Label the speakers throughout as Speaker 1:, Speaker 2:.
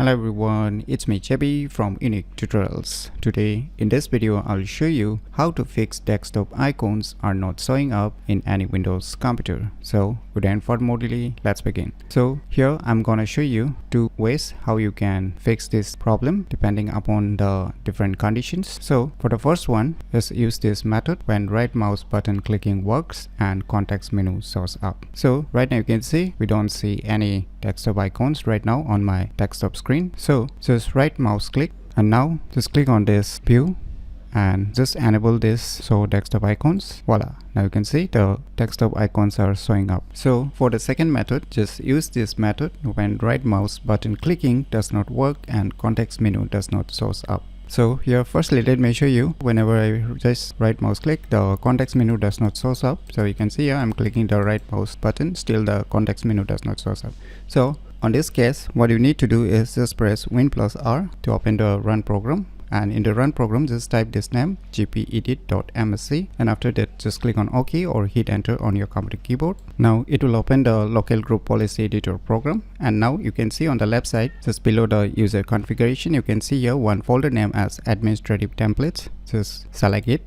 Speaker 1: Hello everyone, it's me Chebby from UniqueTutorials. Today in this video I'll show you how to fix desktop icons are not showing up in any Windows computer. So without further ado, let's begin. So here I'm gonna show you two ways how you can fix this problem depending upon the different conditions. So for the first one, just use this method when right mouse button clicking works and context menu shows up. So right now you can see we don't see any desktop icons right now on my desktop screen. So just right mouse click and now just click on this view and just enable this show desktop icons. Voila, now you can see the desktop icons are showing up. So for the second method, just use this method when right mouse button clicking does not work and context menu does not shows up. So here firstly let me show you whenever I just right mouse click, the context menu does not shows up. So you can see here I'm clicking the right mouse button, still the context menu does not shows up. So on this case what you need to do is just press Win plus R to open the run program, and in the run program just type this name gpedit.msc, and after that just click on OK or hit enter on your computer keyboard. Now it will open the local group policy editor program, and now you can see on the left side just below the user configuration you can see here one folder name as administrative templates. Just select it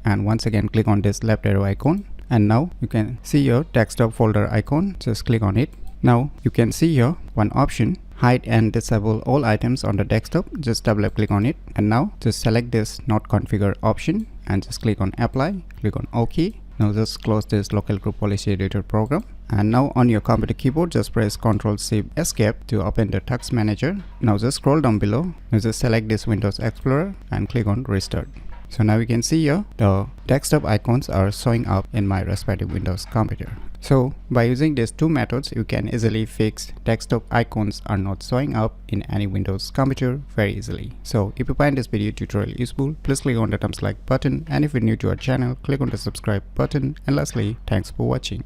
Speaker 1: and once again click on this left arrow icon, and now you can see your desktop folder icon. Just click on it. Now you can see here one option, hide and disable all items on the desktop. Just double click on it, and now just select this not configured option and just click on apply, click on OK. Now just close this local group policy editor program, and now on your computer keyboard just press Ctrl+Shift+Escape to open the text manager. Now just scroll down below, now just select this Windows Explorer and click on restart. So now you can see here the desktop icons are showing up in my respective Windows computer. So by using these two methods you can easily fix desktop icons are not showing up in any Windows computer very easily. So if you find this video tutorial useful, please click on the thumbs like button, and if you're new to our channel, click on the subscribe button, and lastly, thanks for watching.